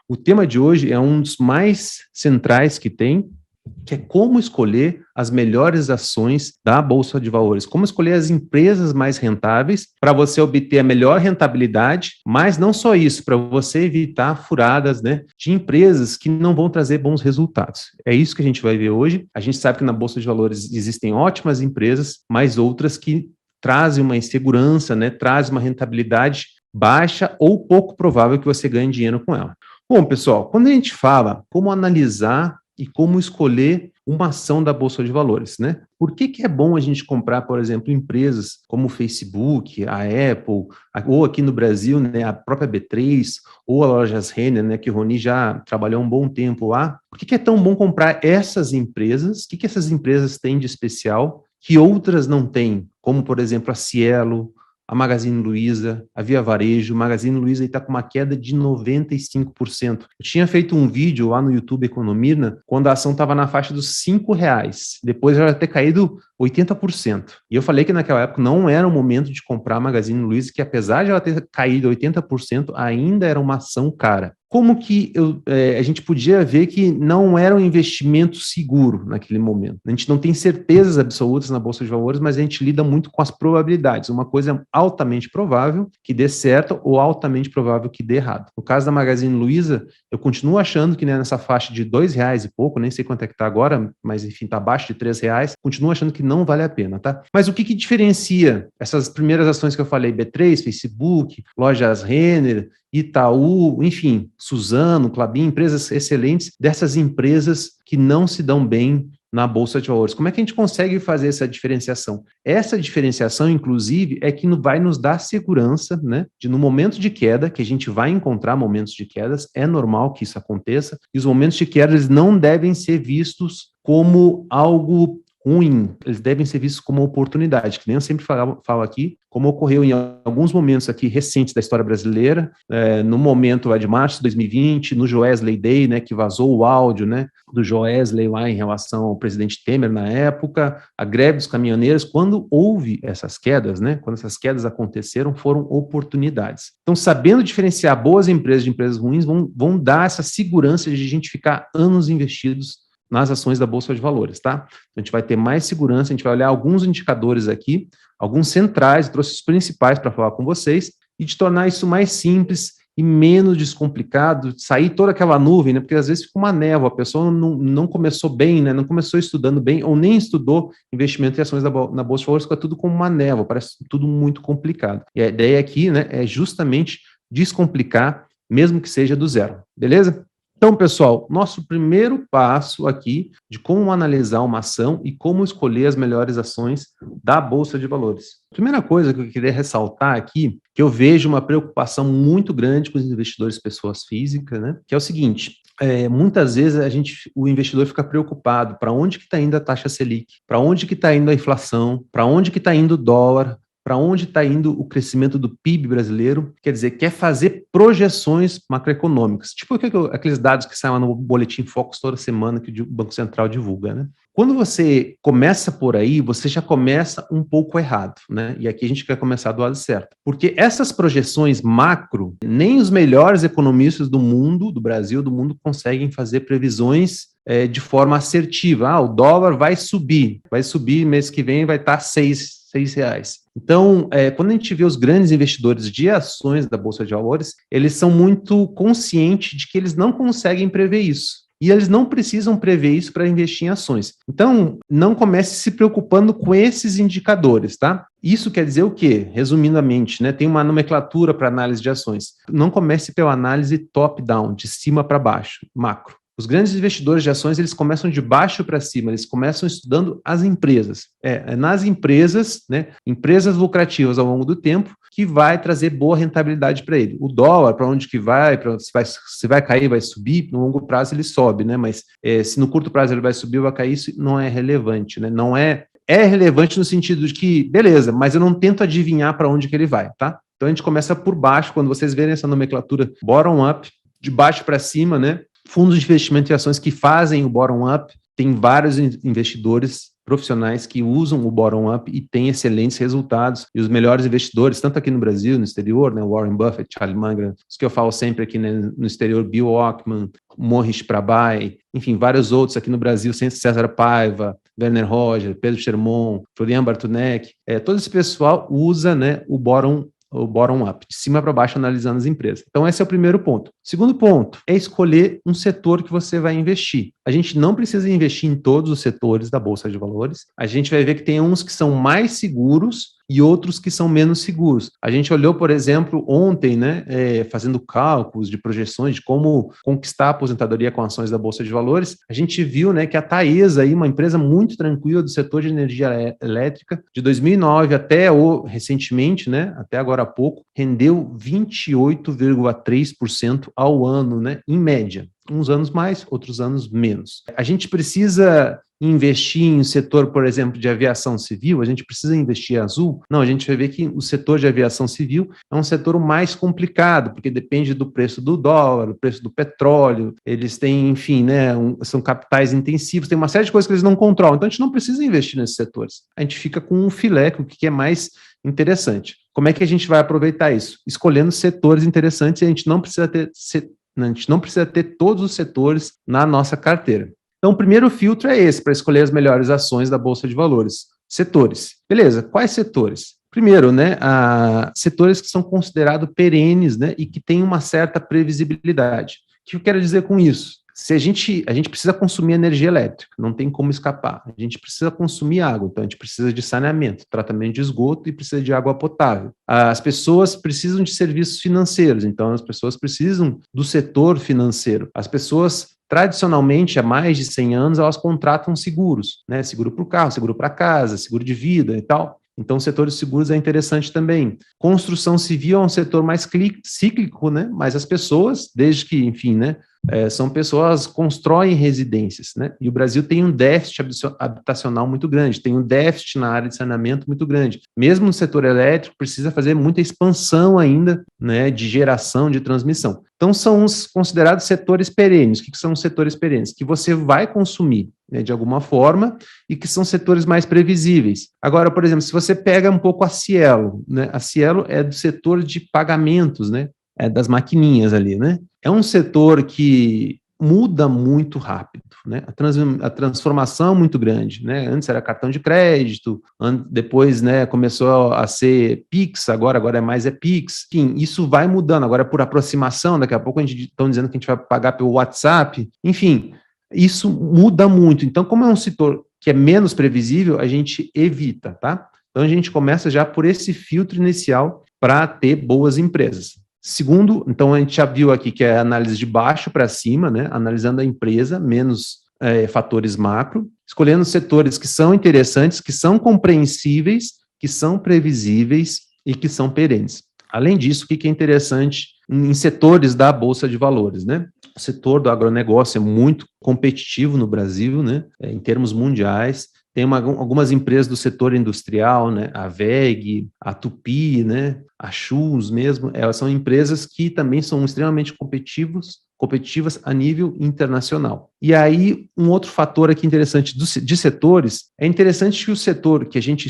O tema de hoje é um dos mais centrais que é como escolher as melhores ações da Bolsa de Valores, como escolher as empresas mais rentáveis para você obter a melhor rentabilidade, mas não só isso, para você evitar furadas, né, de empresas que não vão trazer bons resultados. É isso que a gente vai ver hoje. A gente sabe que na Bolsa de Valores existem ótimas empresas, mas outras que trazem uma insegurança, né, trazem uma rentabilidade baixa ou pouco provável que você ganhe dinheiro com ela. Bom, pessoal, quando a gente fala como analisar e como escolher uma ação da Bolsa de Valores, né? Por que é bom a gente comprar, por exemplo, empresas como o Facebook, a Apple, ou aqui no Brasil, né, a própria B3, ou a Lojas Renner, né, que o Rony já trabalhou um bom tempo lá? Por que é tão bom comprar essas empresas? O que essas empresas têm de especial que outras não têm? Como, por exemplo, a Cielo, a Magazine Luiza, a Via Varejo. O Magazine Luiza está com uma queda de 95%. Eu tinha feito um vídeo lá no YouTube Economina, quando a ação estava na faixa dos R$5. Depois ela ter caído 80%. E eu falei que naquela época não era o momento de comprar a Magazine Luiza, que apesar de ela ter caído 80%, ainda era uma ação cara. Como que a gente podia ver que não era um investimento seguro naquele momento? A gente não tem certezas absolutas na Bolsa de Valores, mas a gente lida muito com as probabilidades. Uma coisa é altamente provável que dê certo ou altamente provável que dê errado. No caso da Magazine Luiza, eu continuo achando que, né, nessa faixa de R$2 e pouco, nem sei quanto é que está agora, mas enfim, está abaixo de R$3, continuo achando que não vale a pena, tá? Mas o que diferencia essas primeiras ações que eu falei, B3, Facebook, Lojas Renner, Itaú, enfim, Suzano, Klabin, empresas excelentes, dessas empresas que não se dão bem na Bolsa de Valores? Como é que a gente consegue fazer essa diferenciação? Essa diferenciação, inclusive, é que vai nos dar segurança, né, de no momento de queda, que a gente vai encontrar momentos de quedas, é normal que isso aconteça, e os momentos de queda eles não devem ser vistos como algo ruim, eles devem ser vistos como oportunidade, que nem eu sempre falo aqui, como ocorreu em alguns momentos aqui recentes da história brasileira, no momento lá de março de 2020, no Joesley Day, né, que vazou o áudio, né, do Joesley lá em relação ao presidente Temer na época, a greve dos caminhoneiros, quando houve essas quedas, né, quando essas quedas aconteceram, foram oportunidades. Então, sabendo diferenciar boas empresas de empresas ruins, vão dar essa segurança de a gente ficar anos investidos nas ações da Bolsa de Valores, tá? Então, a gente vai ter mais segurança, a gente vai olhar alguns indicadores aqui, alguns centrais, trouxe os principais para falar com vocês, e de tornar isso mais simples e menos descomplicado, sair toda aquela nuvem, né? Porque às vezes fica uma névoa, a pessoa não começou bem, né? Não começou estudando bem, ou nem estudou investimento em ações na Bolsa de Valores, fica tudo como uma névoa, parece tudo muito complicado. E a ideia aqui, né, é justamente descomplicar, mesmo que seja do zero, beleza? Então, pessoal, nosso primeiro passo aqui de como analisar uma ação e como escolher as melhores ações da Bolsa de Valores. Primeira coisa que eu queria ressaltar aqui, que eu vejo uma preocupação muito grande com os investidores pessoas físicas, né? Que é o seguinte, muitas vezes o investidor fica preocupado para onde que está indo a taxa Selic, para onde que está indo a inflação, para onde que está indo o dólar, para onde está indo o crescimento do PIB brasileiro, quer dizer, quer fazer projeções macroeconômicas, tipo aqueles dados que saem no Boletim Focus toda semana que o Banco Central divulga, né? Quando você começa por aí, você já começa um pouco errado, né? E aqui a gente quer começar do lado certo. Porque essas projeções macro, nem os melhores economistas do mundo, do Brasil, do mundo, conseguem fazer previsões de forma assertiva. O dólar vai subir mês que vem vai estar R$6. Então, quando a gente vê os grandes investidores de ações da Bolsa de Valores, eles são muito conscientes de que eles não conseguem prever isso. E eles não precisam prever isso para investir em ações. Então, não comece se preocupando com esses indicadores, tá? Isso quer dizer o quê? Resumidamente, né? Tem uma nomenclatura para análise de ações. Não comece pela análise top-down, de cima para baixo, macro. Os grandes investidores de ações, eles começam de baixo para cima, eles começam estudando as empresas. Nas empresas, né, empresas lucrativas ao longo do tempo, que vai trazer boa rentabilidade para ele. O dólar, para onde que vai, se vai cair, vai subir, no longo prazo ele sobe, né? Mas se no curto prazo ele vai subir ou vai cair, isso não é relevante, né? Não é relevante no sentido de que, beleza, mas eu não tento adivinhar para onde que ele vai, tá? Então a gente começa por baixo, quando vocês verem essa nomenclatura bottom-up, de baixo para cima, né? Fundos de investimento em ações que fazem o bottom-up, tem vários investidores profissionais que usam o bottom-up e têm excelentes resultados, e os melhores investidores, tanto aqui no Brasil, no exterior, né, Warren Buffett, Charlie Munger, os que eu falo sempre aqui, né, no exterior, Bill Ackman, Mohnish Prabhai, enfim, vários outros aqui no Brasil, César Paiva, Werner Roger, Pedro Sherman, Florian Bartunek, todo esse pessoal usa, né, o bottom-up, de cima para baixo, analisando as empresas. Então, esse é o primeiro ponto. Segundo ponto é escolher um setor que você vai investir. A gente não precisa investir em todos os setores da Bolsa de Valores. A gente vai ver que tem uns que são mais seguros e outros que são menos seguros. A gente olhou, por exemplo, ontem, né, fazendo cálculos de projeções de como conquistar a aposentadoria com ações da Bolsa de Valores, a gente viu, né, que a Taesa, aí, uma empresa muito tranquila do setor de energia elétrica, de 2009 até recentemente, né, até agora há pouco, rendeu 28,3% ao ano, né, em média. Uns anos mais, outros anos menos. A gente precisa investir em um setor, por exemplo, de aviação civil, a gente precisa investir em Azul? Não, a gente vai ver que o setor de aviação civil é um setor mais complicado, porque depende do preço do dólar, do preço do petróleo, eles têm, enfim, né, são capitais intensivos, tem uma série de coisas que eles não controlam, então a gente não precisa investir nesses setores. A gente fica com um filé, o que é mais interessante. Como é que a gente vai aproveitar isso? Escolhendo setores interessantes, e a gente não precisa ter todos os setores na nossa carteira. Então, o primeiro filtro é esse, para escolher as melhores ações da Bolsa de Valores. Setores. Beleza, quais setores? Primeiro, né, setores que são considerados perenes, né, e que têm uma certa previsibilidade. O que eu quero dizer com isso? Se a gente precisa consumir energia elétrica, não tem como escapar. A gente precisa consumir água, então a gente precisa de saneamento, tratamento de esgoto e precisa de água potável. As pessoas precisam de serviços financeiros, então as pessoas precisam do setor financeiro. As pessoas, tradicionalmente, há mais de 100 anos, elas contratam seguros, né? Seguro para o carro, seguro para casa, seguro de vida e tal. Então, o setor de seguros é interessante também. Construção civil é um setor mais cíclico, né? Mas as pessoas, desde que, enfim, né, são pessoas que constroem residências, né? E o Brasil tem um déficit habitacional muito grande, tem um déficit na área de saneamento muito grande. Mesmo no setor elétrico, precisa fazer muita expansão ainda, né, de geração, de transmissão. Então, são os considerados setores perenes. O que são os setores perenes? Que você vai consumir, né, de alguma forma, e que são setores mais previsíveis. Agora, por exemplo, se você pega um pouco a Cielo, né? A Cielo é do setor de pagamentos, né? É das maquininhas ali, né? É um setor que muda muito rápido, né? A transformação é muito grande, né? Antes era cartão de crédito, depois, né, começou a ser Pix, agora é mais Pix. Enfim, isso vai mudando, agora é por aproximação, daqui a pouco a gente estão dizendo que a gente vai pagar pelo WhatsApp, enfim, isso muda muito. Então, como é um setor que é menos previsível, a gente evita, tá? Então, a gente começa já por esse filtro inicial para ter boas empresas. Segundo, então a gente já viu aqui que é a análise de baixo para cima, né, analisando a empresa, menos fatores macro, escolhendo setores que são interessantes, que são compreensíveis, que são previsíveis e que são perenes. Além disso, o que é interessante em setores da Bolsa de Valores, né? O setor do agronegócio é muito competitivo no Brasil, né, em termos mundiais. Tem algumas empresas do setor industrial, né, a WEG, a Tupi, né, a Schulz mesmo, elas são empresas que também são extremamente competitivas a nível internacional. E aí, um outro fator aqui interessante de setores, é interessante que o setor que a gente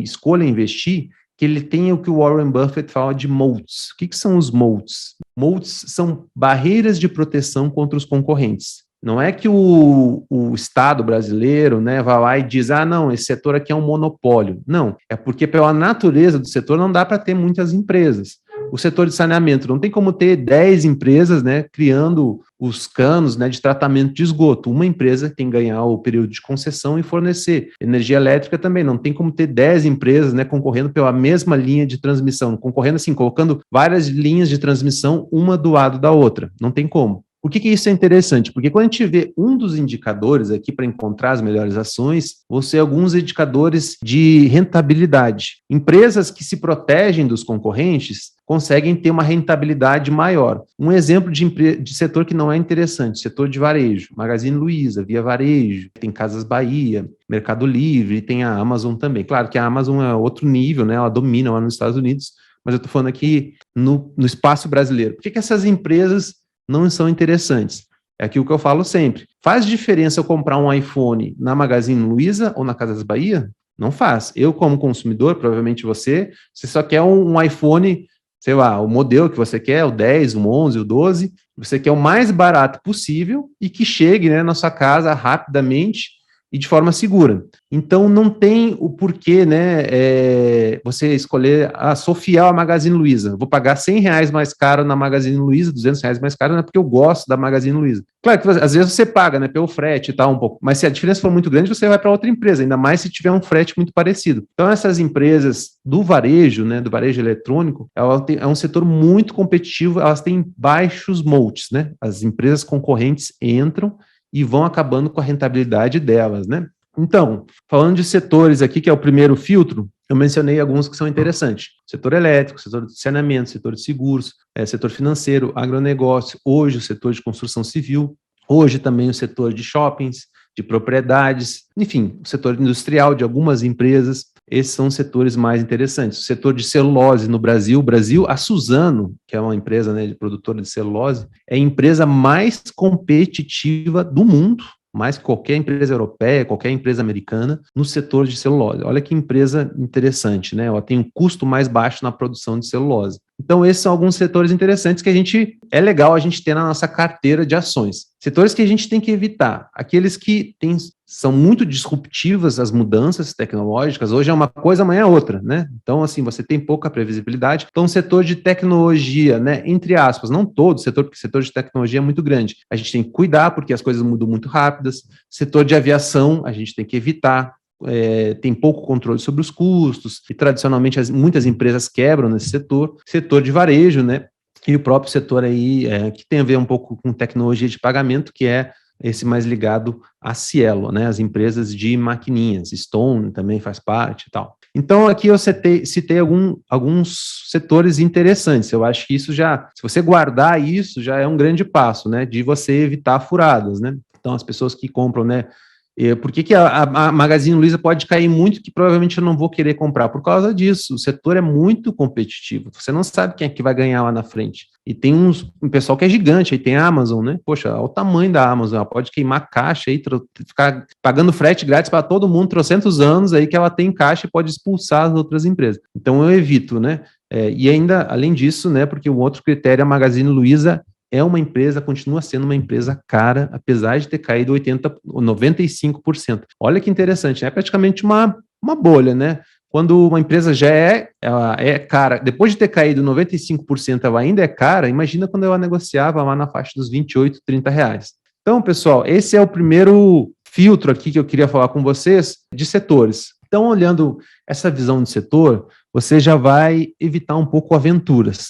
escolha investir, que ele tenha o que o Warren Buffett fala de moats. O que são os moats? Moats são barreiras de proteção contra os concorrentes. Não é que o Estado brasileiro, né, vai lá e diz, não, esse setor aqui é um monopólio. Não, é porque pela natureza do setor não dá para ter muitas empresas. O setor de saneamento não tem como ter 10 empresas, né, criando os canos, né, de tratamento de esgoto. Uma empresa tem que ganhar o período de concessão e fornecer. Energia elétrica também, não tem como ter 10 empresas, né, concorrendo pela mesma linha de transmissão, concorrendo assim, colocando várias linhas de transmissão uma do lado da outra. Não tem como. Por que isso é interessante? Porque quando a gente vê um dos indicadores aqui para encontrar as melhores ações, vão ser alguns indicadores de rentabilidade. Empresas que se protegem dos concorrentes conseguem ter uma rentabilidade maior. Um exemplo de setor que não é interessante, setor de varejo, Magazine Luiza, Via Varejo, tem Casas Bahia, Mercado Livre, tem a Amazon também. Claro que a Amazon é outro nível, né? Ela domina lá nos Estados Unidos, mas eu estou falando aqui no espaço brasileiro. Por que essas empresas não são interessantes? É aquilo que eu falo sempre. Faz diferença eu comprar um iPhone na Magazine Luiza ou na Casas Bahia? Não faz. Eu, como consumidor, provavelmente você só quer um iPhone, sei lá, o modelo que você quer, o 10, o 11, o 12, você quer o mais barato possível e que chegue, né, na sua casa rapidamente e de forma segura. Então, não tem o porquê, né, você escolher, sou fiel à Magazine Luiza, vou pagar R$100 mais caro na Magazine Luiza, R$200 mais caro, não é porque eu gosto da Magazine Luiza. Claro que às vezes você paga, né, pelo frete e tal, um pouco, mas se a diferença for muito grande, você vai para outra empresa, ainda mais se tiver um frete muito parecido. Então, essas empresas do varejo, né, do varejo eletrônico, é um setor muito competitivo, elas têm baixos moats, né, as empresas concorrentes entram e vão acabando com a rentabilidade delas, né? Então, falando de setores aqui, que é o primeiro filtro, eu mencionei alguns que são interessantes. Setor elétrico, setor de saneamento, setor de seguros, setor financeiro, agronegócio, hoje o setor de construção civil, hoje também o setor de shoppings, de propriedades, enfim, o setor industrial de algumas empresas. Esses são os setores mais interessantes. O setor de celulose no Brasil, a Suzano, que é uma empresa, né, de produtora de celulose, é a empresa mais competitiva do mundo, mais que qualquer empresa europeia, qualquer empresa americana, no setor de celulose. Olha que empresa interessante, né? Ela tem um custo mais baixo na produção de celulose. Então, esses são alguns setores interessantes que é legal a gente ter na nossa carteira de ações. Setores que a gente tem que evitar, aqueles que são muito disruptivas as mudanças tecnológicas, hoje é uma coisa, amanhã é outra, né? Então, assim, você tem pouca previsibilidade. Então, o setor de tecnologia, né, entre aspas, não todo setor, porque o setor de tecnologia é muito grande. A gente tem que cuidar, porque as coisas mudam muito rápidas. Setor de aviação, a gente tem que evitar. Tem pouco controle sobre os custos, e tradicionalmente muitas empresas quebram nesse setor de varejo, né? E o próprio setor aí, que tem a ver um pouco com tecnologia de pagamento, que é esse mais ligado a Cielo, né? As empresas de maquininhas, Stone também faz parte e tal. Então, aqui eu citei alguns setores interessantes. Eu acho que isso se você guardar isso, já é um grande passo, né? De você evitar furadas, né? Então, as pessoas que compram, né? Por que a Magazine Luiza pode cair muito, que provavelmente eu não vou querer comprar? Por causa disso, o setor é muito competitivo, você não sabe quem é que vai ganhar lá na frente. E tem um pessoal que é gigante, aí tem a Amazon, né? Poxa, olha o tamanho da Amazon, ela pode queimar caixa aí, ficar pagando frete grátis para todo mundo, 300 anos aí que ela tem caixa e pode expulsar as outras empresas. Então eu evito, né? E ainda, além disso, né? Porque um outro critério, a Magazine Luiza continua sendo uma empresa cara, apesar de ter caído 95%. Olha que interessante, é praticamente uma bolha, né? Quando uma empresa ela é cara, depois de ter caído 95%, ela ainda é cara, imagina quando ela negociava lá na faixa dos R$28, R$30. Então, pessoal, esse é o primeiro filtro aqui que eu queria falar com vocês de setores. Então, olhando essa visão de setor, você já vai evitar um pouco aventuras.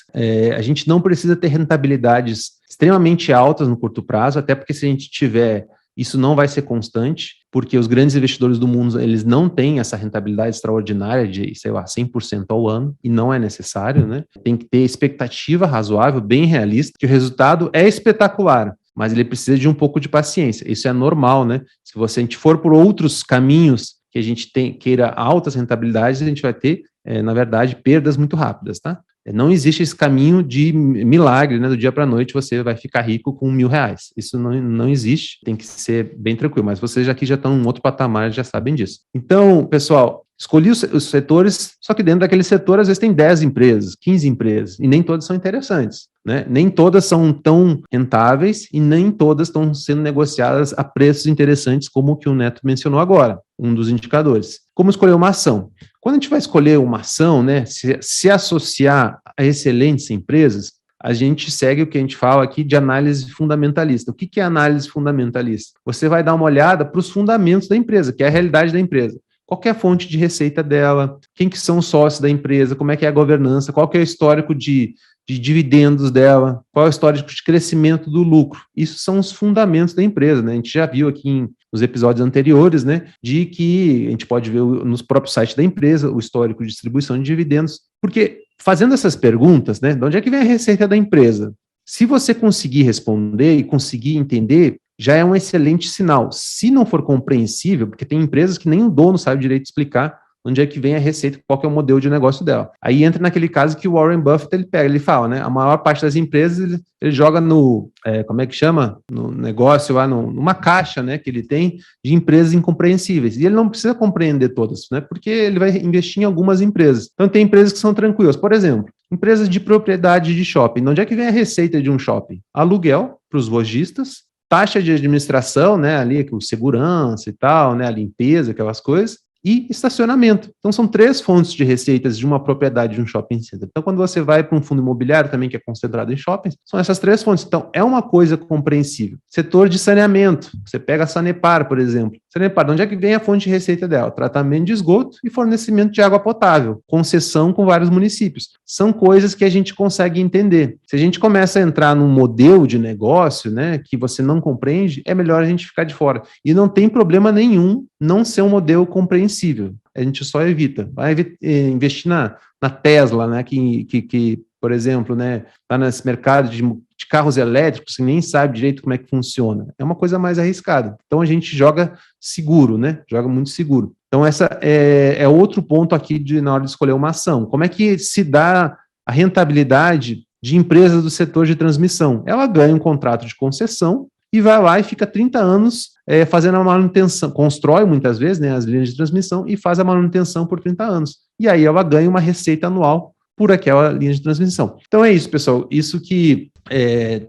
A gente não precisa ter rentabilidades extremamente altas no curto prazo, até porque se a gente tiver, isso não vai ser constante, porque os grandes investidores do mundo, eles não têm essa rentabilidade extraordinária de, 100% ao ano, e não é necessário, né? Tem que ter expectativa razoável, bem realista, que o resultado é espetacular, mas ele precisa de um pouco de paciência. Isso é normal, né? Se a gente for por outros caminhos que a gente queira altas rentabilidades, a gente vai ter, na verdade, perdas muito rápidas, tá? Não existe esse caminho de milagre, né? Do dia para a noite você vai ficar rico com R$1.000. Isso não existe, tem que ser bem tranquilo, mas vocês aqui já estão em um outro patamar, já sabem disso. Então, pessoal, escolhi os setores, só que dentro daquele setor, às vezes tem 10 empresas, 15 empresas, e nem todas são interessantes, né? Nem todas são tão rentáveis e nem todas estão sendo negociadas a preços interessantes, como o que o Neto mencionou agora, um dos indicadores. Como escolher uma ação? Quando a gente vai escolher uma ação, né, se associar a excelentes empresas, a gente segue o que a gente fala aqui de análise fundamentalista. O que é análise fundamentalista? Você vai dar uma olhada para os fundamentos da empresa, que é a realidade da empresa. Qual que é a fonte de receita dela, quem que são os sócios da empresa, como é que é a governança, qual que é o histórico de dividendos dela, qual é o histórico de crescimento do lucro. Isso são os fundamentos da empresa, né? A gente já viu aqui nos episódios anteriores, né, de que a gente pode ver nos próprios sites da empresa o histórico de distribuição de dividendos, porque fazendo essas perguntas, né, de onde é que vem a receita da empresa? Se você conseguir responder e conseguir entender, já é um excelente sinal. Se não for compreensível, porque tem empresas que nem o dono sabe direito explicar onde é que vem a receita, qual que é o modelo de negócio dela. Aí entra naquele caso que o Warren Buffett, ele fala, né, a maior parte das empresas, ele joga no, como é que chama? No negócio lá, numa caixa, né, que ele tem de empresas incompreensíveis. E ele não precisa compreender todas, né, porque ele vai investir em algumas empresas. Então tem empresas que são tranquilas. Por exemplo, empresas de propriedade de shopping. De onde é que vem a receita de um shopping? Aluguel para os lojistas, taxa de administração, né, ali, segurança e tal, né, a limpeza, aquelas coisas, e estacionamento. Então, são 3 fontes de receitas de uma propriedade de um shopping center. Então, quando você vai para um fundo imobiliário também, que é concentrado em shoppings, são essas 3 fontes. Então, é uma coisa compreensível. Setor de saneamento. Você pega a Sanepar, por exemplo. Sanepar, de onde é que vem a fonte de receita dela? Tratamento de esgoto e fornecimento de água potável. Concessão com vários municípios. São coisas que a gente consegue entender. Se a gente começa a entrar num modelo de negócio, né, que você não compreende, é melhor a gente ficar de fora. E não tem problema nenhum não ser um modelo compreensível. A gente só evita. Vai investir na Tesla, né, que por exemplo, né, está nesse mercado de carros elétricos, que nem sabe direito como é que funciona. É uma coisa mais arriscada. Então, a gente joga seguro, né? Joga muito seguro. Então, essa é outro ponto aqui na hora de escolher uma ação. Como é que se dá a rentabilidade de empresas do setor de transmissão? Ela ganha um contrato de concessão e vai lá e fica 30 anos fazendo a manutenção, constrói muitas vezes, né, as linhas de transmissão e faz a manutenção por 30 anos. E aí ela ganha uma receita anual por aquela linha de transmissão. Então é isso, pessoal. Isso que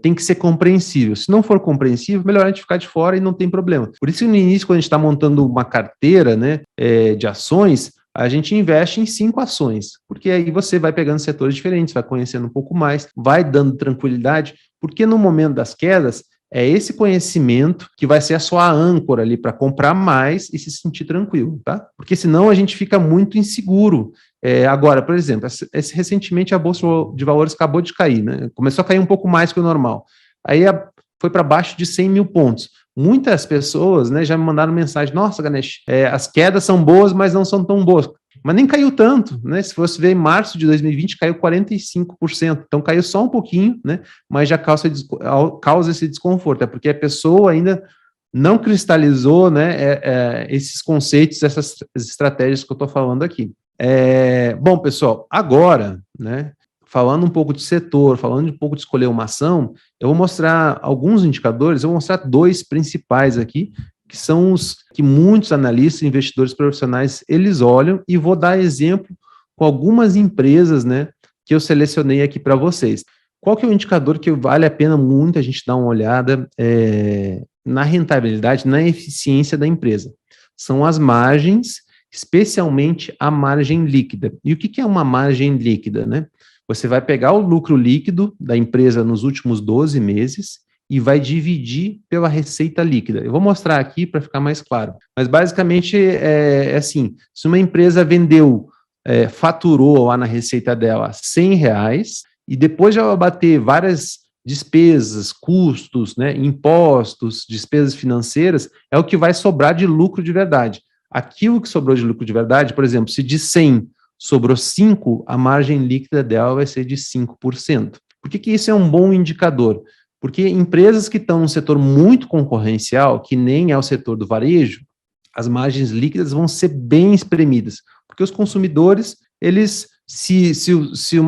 tem que ser compreensível. Se não for compreensível, melhor a gente ficar de fora e não tem problema. Por isso que no início, quando a gente está montando uma carteira, né, de ações, a gente investe em 5 ações, porque aí você vai pegando setores diferentes, vai conhecendo um pouco mais, vai dando tranquilidade, porque no momento das quedas, é esse conhecimento que vai ser a sua âncora ali para comprar mais e se sentir tranquilo, tá? Porque senão a gente fica muito inseguro. Agora, por exemplo, recentemente a Bolsa de Valores acabou de cair, né? Começou a cair um pouco mais que o normal. Aí foi para baixo de 100 mil pontos. Muitas pessoas, né, já me mandaram mensagem: nossa, Ganesh, as quedas são boas, mas não são tão boas. Mas nem caiu tanto, né? Se você ver em março de 2020, caiu 45%. Então caiu só um pouquinho, né? Mas já causa esse desconforto. É porque a pessoa ainda não cristalizou, né, esses conceitos, essas estratégias que eu estou falando aqui. Bom, pessoal, agora, né, falando um pouco de setor, falando um pouco de escolher uma ação, eu vou mostrar alguns indicadores, eu vou mostrar 2 principais aqui, que são os que muitos analistas e investidores profissionais, eles olham, e vou dar exemplo com algumas empresas, né, que eu selecionei aqui para vocês. Qual que é o indicador que vale a pena muito a gente dar uma olhada na rentabilidade, na eficiência da empresa? São as margens, especialmente a margem líquida. E o que é uma margem líquida, né? Você vai pegar o lucro líquido da empresa nos últimos 12 meses e vai dividir pela receita líquida. Eu vou mostrar aqui para ficar mais claro. Mas basicamente é assim, se uma empresa faturou lá na receita dela R$100, e depois de ela bater várias despesas, custos, né, impostos, despesas financeiras, é o que vai sobrar de lucro de verdade. Aquilo que sobrou de lucro de verdade, por exemplo, se de 100 sobrou 5, a margem líquida dela vai ser de 5%. Por que isso é um bom indicador? Porque empresas que estão num setor muito concorrencial, que nem é o setor do varejo, as margens líquidas vão ser bem espremidas, porque os consumidores, eles, se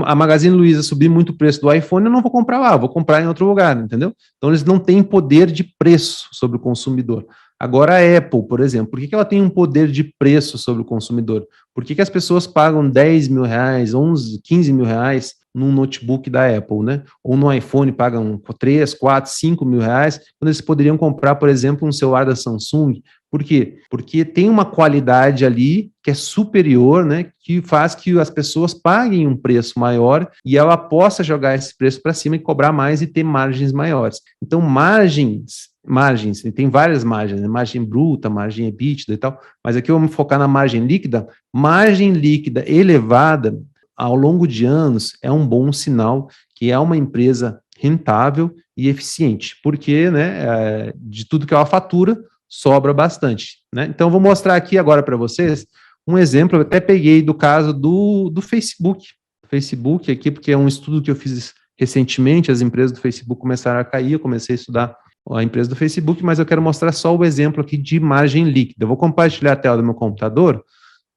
a Magazine Luiza subir muito o preço do iPhone, eu não vou comprar lá, eu vou comprar em outro lugar, entendeu? Então, eles não têm poder de preço sobre o consumidor. Agora, a Apple, por exemplo, por que ela tem um poder de preço sobre o consumidor? Por que as pessoas pagam 10 mil reais, 11, 15 mil reais num notebook da Apple, né? Ou no iPhone pagam 3, 4, 5 mil reais, quando eles poderiam comprar, por exemplo, um celular da Samsung. Por quê? Porque tem uma qualidade ali que é superior, né? Que faz que as pessoas paguem um preço maior e ela possa jogar esse preço para cima e cobrar mais e ter margens maiores. Então, margens, tem várias margens, né? Margem bruta, margem EBITDA e tal, mas aqui eu vou me focar na margem líquida. Margem líquida elevada ao longo de anos é um bom sinal que é uma empresa rentável e eficiente, porque, né, de tudo que ela fatura, sobra bastante, né? Então, eu vou mostrar aqui agora para vocês um exemplo, eu até peguei do caso do Facebook. Facebook aqui, porque é um estudo que eu fiz recentemente, as empresas do Facebook começaram a cair, eu comecei a estudar a empresa do Facebook, mas eu quero mostrar só o exemplo aqui de margem líquida. Eu vou compartilhar a tela do meu computador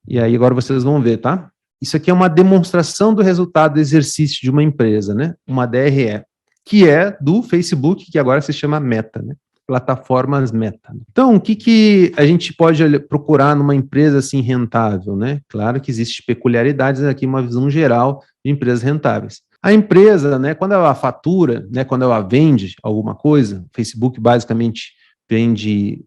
E aí agora vocês vão ver, tá? Isso aqui é uma demonstração do resultado do exercício de uma empresa, né? Uma DRE, que é do Facebook, que agora se chama Meta, né? Plataformas Meta. Então, o que a gente pode procurar numa empresa assim rentável, né? Claro que existem peculiaridades aqui, uma visão geral de empresas rentáveis. A empresa, né, quando ela fatura, né, quando ela vende alguma coisa, o Facebook basicamente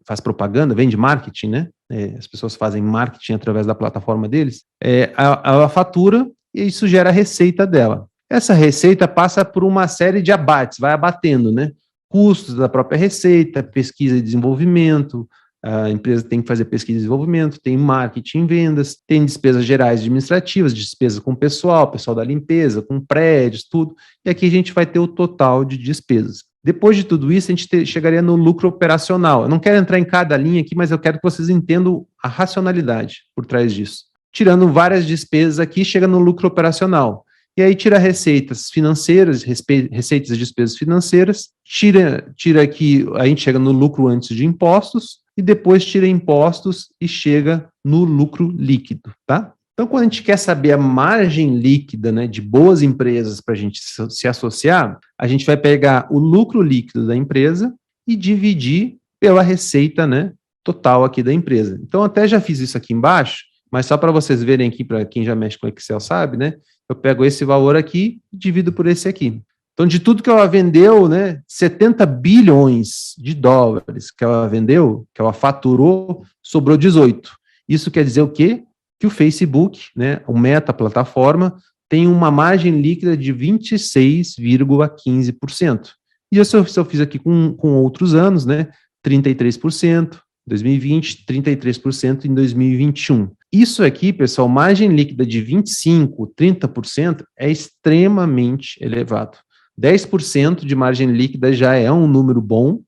faz propaganda, vende marketing, né? As pessoas fazem marketing através da plataforma deles. Ela fatura e isso gera a receita dela. Essa receita passa por uma série de abates, vai abatendo, né? Custos da própria receita, pesquisa e desenvolvimento, a empresa tem que fazer pesquisa e desenvolvimento, tem marketing, vendas, tem despesas gerais administrativas, despesas com pessoal da limpeza, com prédios, tudo, e aqui a gente vai ter o total de despesas. Depois de tudo isso, a gente chegaria no lucro operacional. Eu não quero entrar em cada linha aqui, mas eu quero que vocês entendam a racionalidade por trás disso. Tirando várias despesas aqui, chega no lucro operacional. E aí tira receitas financeiras, receitas e despesas financeiras, tira aqui, a gente chega no lucro antes de impostos, e depois tira impostos e chega no lucro líquido, tá? Então, quando a gente quer saber a margem líquida, né, de boas empresas para a gente se associar, a gente vai pegar o lucro líquido da empresa e dividir pela receita, né, total aqui da empresa. Então, até já fiz isso aqui embaixo, mas só para vocês verem aqui, para quem já mexe com Excel sabe, né, eu pego esse valor aqui e divido por esse aqui. Então, de tudo que ela vendeu, né, 70 bilhões de dólares que ela vendeu, que ela faturou, sobrou 18. Isso quer dizer o quê? Que o Facebook, né, o Meta plataforma, tem uma margem líquida de 26,15%. E se eu fiz aqui com outros anos, né, 33% em 2020, 33% em 2021. Isso aqui, pessoal, margem líquida de 25%, 30% é extremamente elevado. 10% de margem líquida já é um número bom,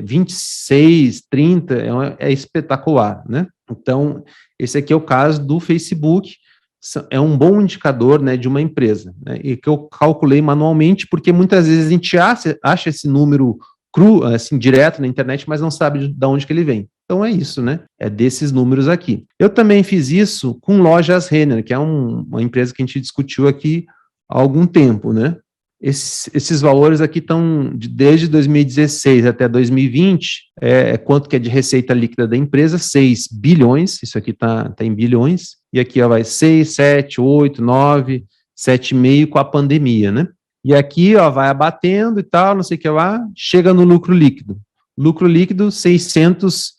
26, 30 é espetacular, né? Então, esse aqui é o caso do Facebook, é um bom indicador, né, de uma empresa, né, e que eu calculei manualmente, porque muitas vezes a gente acha esse número cru, assim, direto na internet, mas não sabe de onde que ele vem. Então é isso, né? É desses números aqui. Eu também fiz isso com Lojas Renner, que é uma empresa que a gente discutiu aqui há algum tempo, né? Esses valores aqui estão desde 2016 até 2020, quanto que é de receita líquida da empresa? 6 bilhões, isso aqui está em bilhões, e aqui ó, vai 6, 7, 8, 9, 7,5 com a pandemia, né? E aqui ó, vai abatendo e tal, não sei o que lá, chega no lucro líquido. Lucro líquido, 600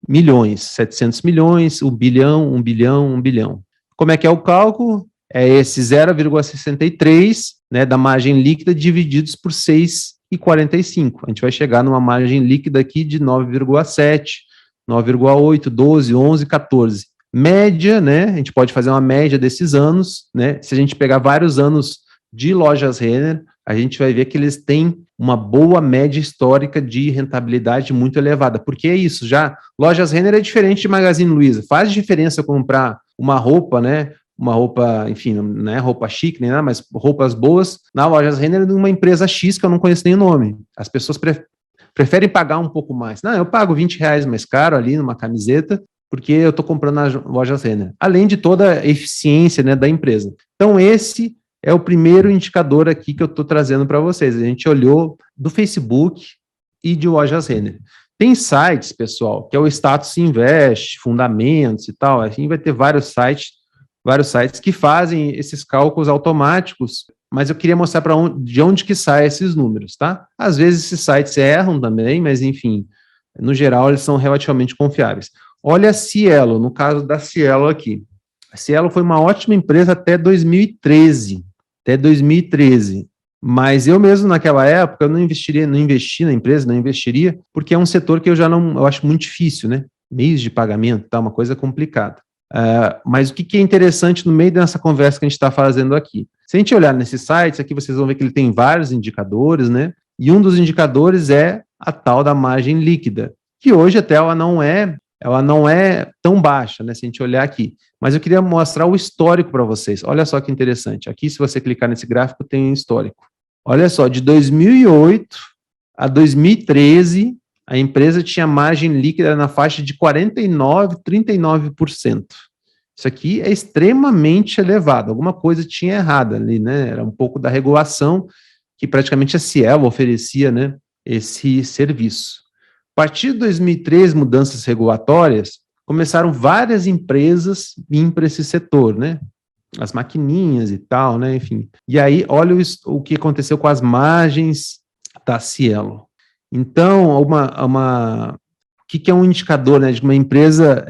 milhões, 700 milhões, 1 bilhão, 1 bilhão, 1 bilhão. Como é que é o cálculo? É esse 0,63, né, da margem líquida divididos por 6,45. A gente vai chegar numa margem líquida aqui de 9,7, 9,8, 12, 11, 14. Média, né, a gente pode fazer uma média desses anos, né, se a gente pegar vários anos de Lojas Renner, a gente vai ver que eles têm uma boa média histórica de rentabilidade muito elevada, porque é isso, já Lojas Renner é diferente de Magazine Luiza, faz diferença comprar uma roupa, né, uma roupa, enfim, não é roupa chique nem nada, mas roupas boas, na Lojas Renner de uma empresa X que eu não conheço nem o nome. As pessoas preferem pagar um pouco mais. Não, eu pago R$20 mais caro ali numa camiseta, porque eu estou comprando na Lojas Renner. Além de toda a eficiência, né, da empresa. Então, esse é o primeiro indicador aqui que eu estou trazendo para vocês. A gente olhou do Facebook e de Lojas Renner. Tem sites, pessoal, que é o Status Invest, Fundamentos e tal, assim, vai ter vários sites que fazem esses cálculos automáticos, mas eu queria mostrar de onde que saem esses números, tá? Às vezes esses sites erram também, mas enfim, no geral eles são relativamente confiáveis. Olha a Cielo, no caso da Cielo aqui. A Cielo foi uma ótima empresa até 2013, mas eu mesmo naquela época eu não investi na empresa, porque é um setor que eu acho muito difícil, né? Meios de pagamento, tá? Uma coisa complicada. Mas o que é interessante no meio dessa conversa que a gente está fazendo aqui? Se a gente olhar nesses sites, aqui vocês vão ver que ele tem vários indicadores, né? E um dos indicadores é a tal da margem líquida, que hoje até ela não é tão baixa, né? Se a gente olhar aqui. Mas eu queria mostrar o histórico para vocês. Olha só que interessante. Aqui, se você clicar nesse gráfico, tem um histórico. Olha só, de 2008 a 2013, a empresa tinha margem líquida na faixa de 49%, 39%. Isso aqui é extremamente elevado, alguma coisa tinha errado ali, né? Era um pouco da regulação que praticamente a Cielo oferecia, né, esse serviço. A partir de 2013, mudanças regulatórias, começaram várias empresas vir para esse setor, né? As maquininhas e tal, né? Enfim. E aí, olha o que aconteceu com as margens da Cielo. Então, o que é um indicador, né, de uma empresa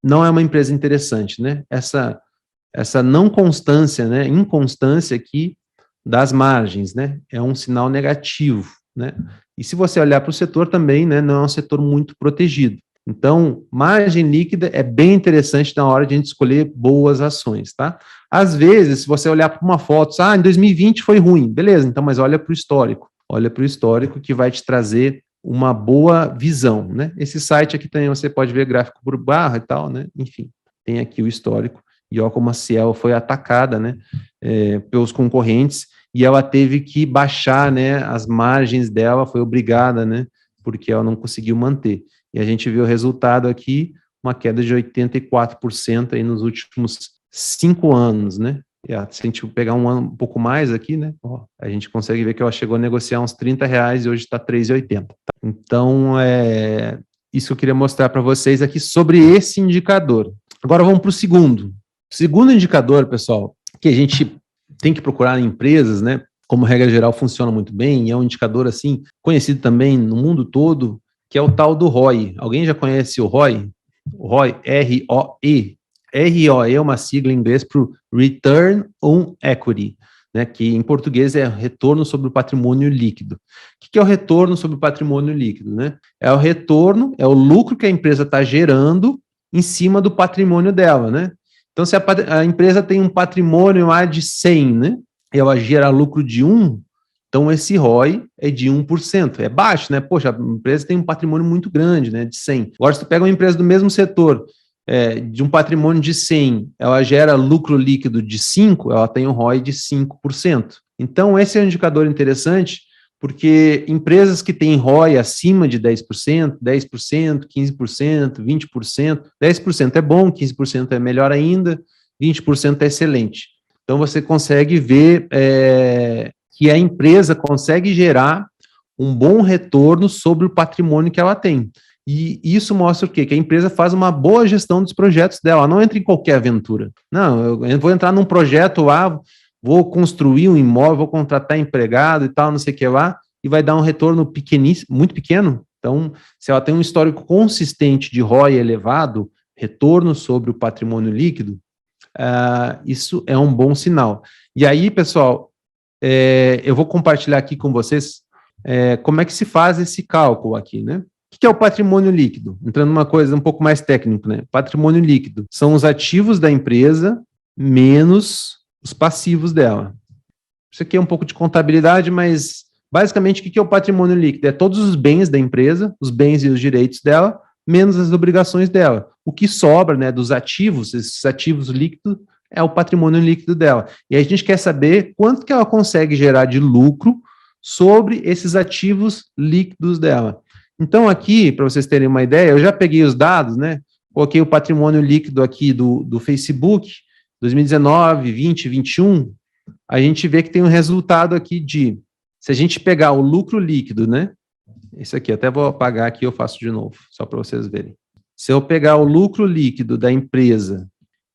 não é uma empresa interessante, né? Essa não constância, né, inconstância aqui das margens, né, é um sinal negativo, né? E se você olhar para o setor também, né, não é um setor muito protegido. Então, margem líquida é bem interessante na hora de a gente escolher boas ações, tá? Às vezes, se você olhar para uma foto, em 2020 foi ruim, beleza, então, mas olha para o histórico. Olha para o histórico que vai te trazer uma boa visão, né? Esse site aqui também você pode ver gráfico por barra e tal, né? Enfim, tem aqui o histórico. E olha como a Cielo foi atacada, né, pelos concorrentes, e ela teve que baixar, né, as margens dela, foi obrigada, né, porque ela não conseguiu manter. E a gente viu o resultado aqui, uma queda de 84% aí nos últimos 5 anos, né? Se a gente pegar um pouco mais aqui, né, a gente consegue ver que ela chegou a negociar uns R$30 e hoje está R$3,80. Então, isso que eu queria mostrar para vocês aqui sobre esse indicador. Agora vamos para o segundo. Segundo indicador, pessoal, que a gente tem que procurar em empresas, né? Como regra geral funciona muito bem, e é um indicador assim conhecido também no mundo todo, que é o tal do ROI. Alguém já conhece o ROI? O ROI, R-O-E. R-O-E é uma sigla em inglês para o Return on Equity, né? Que em português é retorno sobre o patrimônio líquido. O que é o retorno sobre o patrimônio líquido, né? É o retorno, é o lucro que a empresa está gerando em cima do patrimônio dela, né? Então, se a empresa tem um patrimônio lá de 100, né, e ela gera lucro de 1, então esse ROI é de 1%. É baixo, né? Poxa, a empresa tem um patrimônio muito grande, né, de 100. Agora, se tu pega uma empresa do mesmo setor, de um patrimônio de 100, ela gera lucro líquido de 5, ela tem um ROI de 5%. Então, esse é um indicador interessante, porque empresas que têm ROI acima de 10%, 10%, 15%, 20%, 10% é bom, 15% é melhor ainda, 20% é excelente. Então, você consegue ver que a empresa consegue gerar um bom retorno sobre o patrimônio que ela tem. E isso mostra o quê? Que a empresa faz uma boa gestão dos projetos dela, ela não entra em qualquer aventura. Não, eu vou entrar num projeto lá, vou construir um imóvel, vou contratar empregado e tal, não sei o que lá, e vai dar um retorno pequeníssimo, muito pequeno. Então, se ela tem um histórico consistente de ROI elevado, retorno sobre o patrimônio líquido, isso é um bom sinal. E aí, pessoal, eu vou compartilhar aqui com vocês como é que se faz esse cálculo aqui, né? O que é o patrimônio líquido? Entrando numa coisa um pouco mais técnica, né? Patrimônio líquido são os ativos da empresa menos os passivos dela. Isso aqui é um pouco de contabilidade, mas basicamente o que é o patrimônio líquido? É todos os bens da empresa, os bens e os direitos dela, menos as obrigações dela. O que sobra, né, dos ativos, esses ativos líquidos, é o patrimônio líquido dela. E aí a gente quer saber quanto que ela consegue gerar de lucro sobre esses ativos líquidos dela. Então aqui, para vocês terem uma ideia, eu já peguei os dados, né, coloquei o patrimônio líquido aqui do Facebook, 2019, 20, 21, a gente vê que tem um resultado aqui de, se a gente pegar o lucro líquido, né, isso aqui, até vou apagar aqui, eu faço de novo, só para vocês verem. Se eu pegar o lucro líquido da empresa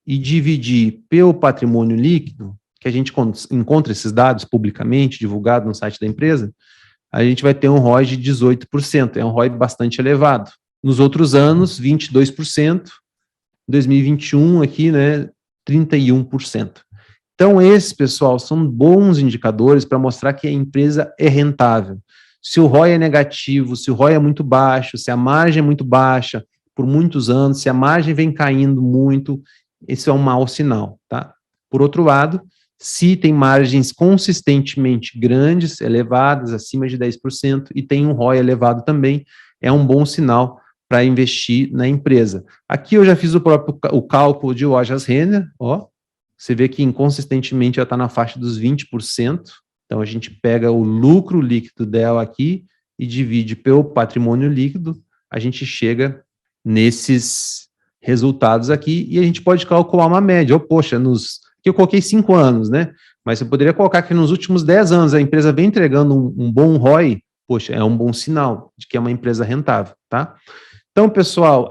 e dividir pelo patrimônio líquido, que a gente encontra esses dados publicamente, divulgados no site da empresa, a gente vai ter um ROI de 18%, é um ROI bastante elevado. Nos outros anos, 22%, 2021 aqui, né, 31%. Então, esses, pessoal, são bons indicadores para mostrar que a empresa é rentável. Se o ROI é negativo, se o ROI é muito baixo, se a margem é muito baixa por muitos anos, se a margem vem caindo muito, isso é um mau sinal, tá? Por outro lado, se tem margens consistentemente grandes, elevadas, acima de 10%, e tem um ROI elevado também, é um bom sinal para investir na empresa. Aqui eu já fiz o cálculo de lojas Renner, ó, você vê que inconsistentemente já está na faixa dos 20%, então a gente pega o lucro líquido dela aqui e divide pelo patrimônio líquido, a gente chega nesses resultados aqui e a gente pode calcular uma média. Ou, poxa, que eu coloquei 5 anos, né? Mas você poderia colocar que nos últimos 10 anos a empresa vem entregando um bom ROI, poxa, é um bom sinal de que é uma empresa rentável, tá? Então, pessoal,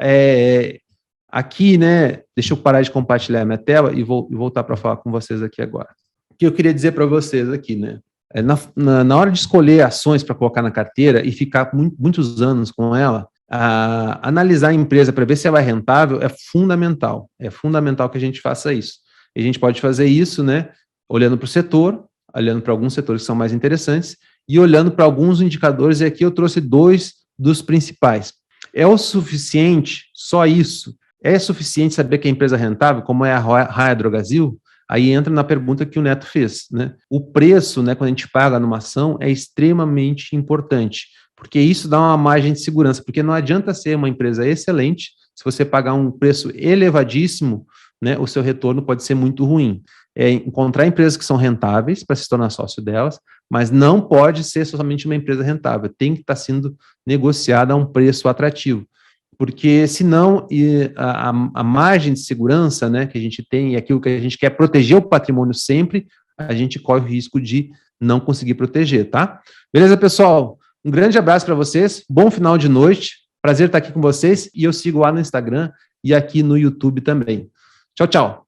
aqui, né, deixa eu parar de compartilhar minha tela e voltar para falar com vocês aqui agora. O que eu queria dizer para vocês aqui, né? Na hora de escolher ações para colocar na carteira e ficar muitos anos com ela, analisar a empresa para ver se ela é rentável é fundamental. É fundamental que a gente faça isso. E a gente pode fazer isso, né, olhando para o setor, olhando para alguns setores que são mais interessantes e olhando para alguns indicadores, e aqui eu trouxe 2 dos principais. É o suficiente, só isso? É suficiente saber que a empresa é rentável, como é a Raia Drogasil? Aí entra na pergunta que o Neto fez, né? O preço, né, quando a gente paga numa ação, é extremamente importante, porque isso dá uma margem de segurança, porque não adianta ser uma empresa excelente, se você pagar um preço elevadíssimo, né, o seu retorno pode ser muito ruim. É encontrar empresas que são rentáveis para se tornar sócio delas, mas não pode ser somente uma empresa rentável, tem que estar sendo negociada a um preço atrativo, porque senão a margem de segurança, né, que a gente tem, e aquilo que a gente quer proteger o patrimônio sempre, a gente corre o risco de não conseguir proteger, tá? Beleza, pessoal? Um grande abraço para vocês, bom final de noite, prazer estar aqui com vocês, e eu sigo lá no Instagram e aqui no YouTube também. Tchau, tchau.